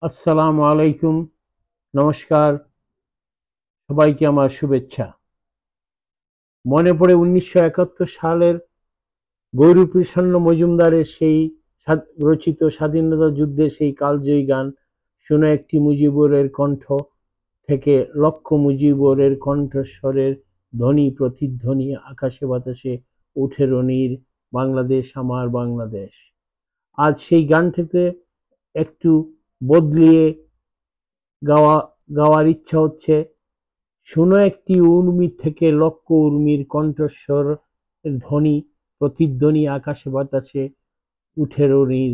আসসালামু আলাইকুম। নমস্কার। সবাইকে আমার শুভেচ্ছা। মনে পড়ে ১৯৭১ সালের গৌরীপ্রসন্ন মজুমদারের সেই রচিত স্বাধীনতা যুদ্ধের সেই কালজয়ী গান শোনো একটি মুজিবরের কণ্ঠ থেকে লক্ষ মুজিবরের কণ্ঠস্বরের ধ্বনি প্রতিধ্বনি আকাশে বাতাসে উঠে রনির বাংলাদেশ আমার বাংলাদেশ। আজ সেই গানটিকে একটু বদলিয়ে গাওয়ার ইচ্ছা হচ্ছে। শোনো একটি উর্মি থেকে লক্ষ উর্মির কণ্ঠস্বর ধ্বনি প্রতিধ্বনি আকাশে বাতাসে উঠে রনির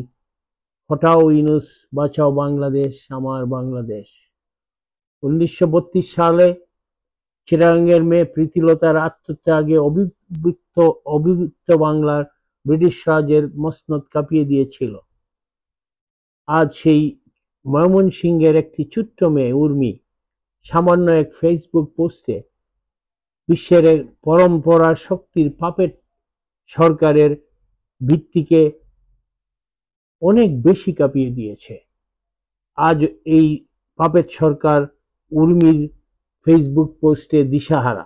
হটাও ইউনুস বাঁচাও বাংলাদেশ আমার বাংলাদেশ। ১৯৩২ সালে চিটাগাংয়ের মেয়ে প্রীতিলতার আত্মত্যাগে অবিভক্ত বাংলার ব্রিটিশ রাজের মসনদ কাঁপিয়ে দিয়েছিল। আজ সেই ময়মনসিংহের একটি ছোট্ট মেয়ে উর্মি সামান্য এক ফেসবুক পোস্টে বিশ্বের পরম্পরা শক্তির পাপেট সরকারের ভিত্তিকে অনেক বেশি কাঁপিয়ে দিয়েছে। আজ এই পাপেট সরকার উর্মির ফেসবুক পোস্টে দিশাহারা।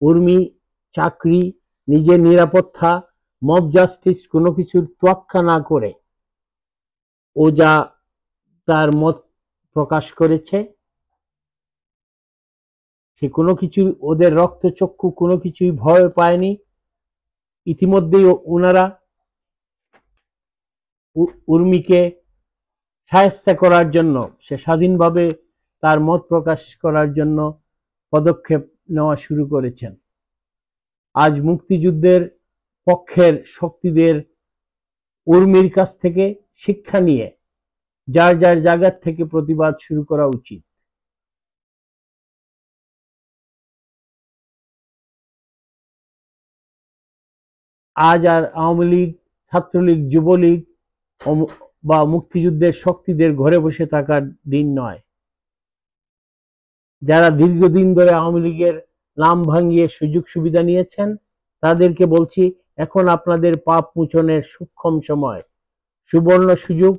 উর্মি চাকরি, নিজের নিরাপত্তা, মব জাস্টিস কোনো কিছুর তোয়াক্কা না করে ও যা তার মত প্রকাশ করেছে, সে কোনো কিছু ওদের রক্তচক্ষু কোনো কিছুই ভয় পায়নি। ইতিমধ্যেই ওনারা উর্মিকে শায়েস্তা করার জন্য, সে স্বাধীনভাবে তার মত প্রকাশ করার জন্য পদক্ষেপ নেওয়া শুরু করেছেন। আজ মুক্তিযুদ্ধের পক্ষের শক্তিদের উর্মির কাছ থেকে শিক্ষা নিয়ে যার যার জায়গা থেকে প্রতিবাদ শুরু করা উচিত। আজ আর আওয়ামী লীগ, ছাত্রলীগ, যুবলীগ বা মুক্তিযুদ্ধের শক্তিদের ঘরে বসে থাকার দিন নয়। যারা দীর্ঘদিন ধরে আওয়ামী লীগের নাম ভাঙিয়ে সুযোগ সুবিধা নিয়েছেন, তাদেরকে বলছি, এখন আপনাদের পাপ মোচনের সূক্ষ্ম সময়, সুবর্ণ সুযোগ।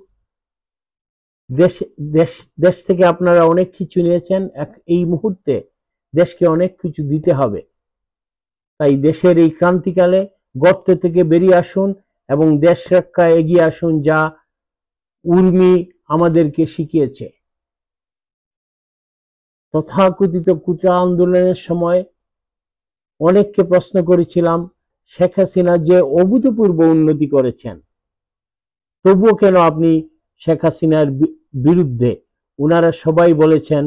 দেশ থেকে আপনারা অনেক কিছু নিয়েছেন, এই মুহূর্তে দেশকে অনেক কিছু দিতে হবে। তাই দেশের এই ক্রান্তিকালে গর্ত থেকে বেরিয়ে আসুন এবং দেশ রক্ষায় এগিয়ে আসুন, যা উর্মি আমাদেরকে শিখিয়েছে। তথাকথিত কোটা আন্দোলনের সময় অনেককে প্রশ্ন করেছিলাম, শেখ হাসিনা যে অভূতপূর্ব উন্নতি করেছেন, তবুও কেন আপনি শেখ হাসিনার বিরুদ্ধে? ওনারা সবাই বলেছেন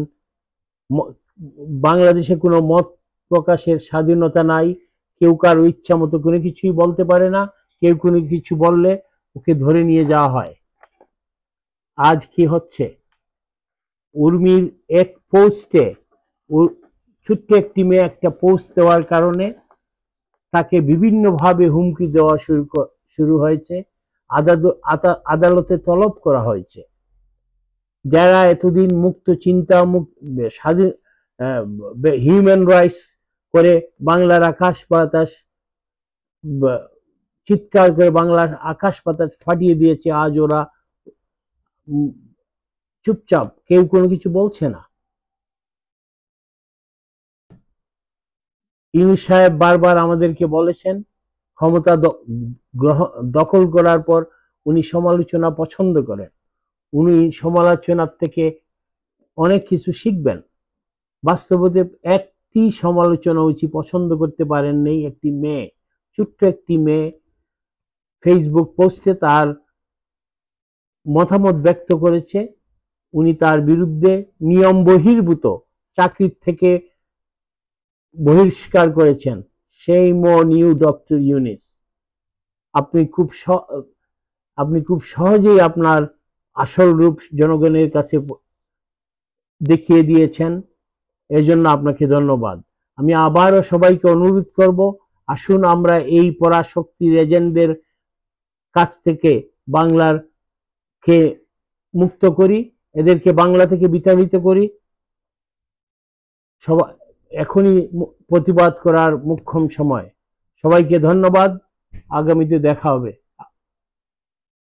বাংলাদেশে কোনো মত প্রকাশের স্বাধীনতা নাই, কেউ কারো ইচ্ছা মতো কোনো কিছুই বলতে পারে না, কেউ কোনো কিছু বললে ওকে ধরে নিয়ে যাওয়া হয়। আজ কি হচ্ছে? উর্মির এক পোস্টে, ছোট্ট একটি মেয়ে একটা পোস্ট দেওয়ার কারণে তাকে বিভিন্নভাবে হুমকি দেওয়া শুরু হয়েছে, আদালতে তলব করা হয়েছে। যারা এতদিন মুক্ত চিন্তা, স্বাধীন হিউম্যান রাইটস করে বাংলার আকাশ বাতাস চিৎকার করে বাংলার আকাশ বাতাস ফাটিয়ে দিয়েছে, আজ ওরা চুপচাপ, কেউ কোনো কিছু বলছে না। ইউনূস সাহেব বারবার আমাদেরকে বলেছেন, ক্ষমতা দখল করার পর উনি সমালোচনা পছন্দ করেন, উনি সমালোচনার থেকে অনেক কিছু শিখবেন। বাস্তবতে একটি সমালোচনা উনি পছন্দ করতে পারেন নেই। একটি মেয়ে, ছোট্ট একটি মেয়ে ফেসবুক পোস্টে তার মতামত ব্যক্ত করেছে, উনি তার বিরুদ্ধে নিয়ম বহির্ভূত চাকরির থেকে বহিষ্কার করেছেন। সেই নিউ ডক্টর ইউনিস, আপনি খুব সহজেই আপনার আসল রূপ জনগণের কাছে দেখিয়ে দিয়েছেন, এজন্য আপনাকে ধন্যবাদ। আমি আবারও সবাইকে অনুরোধ করব, আসুন আমরা এই পরাশক্তির এজেন্টদের কাছ থেকে বাংলার কে মুক্ত করি, এদেরকে বাংলা থেকে বিতাড়িত করি। সবাই এখনই প্রতিবাদ করার মোক্ষম সময়। সবাইকে ধন্যবাদ। আগামীতে দেখা হবে।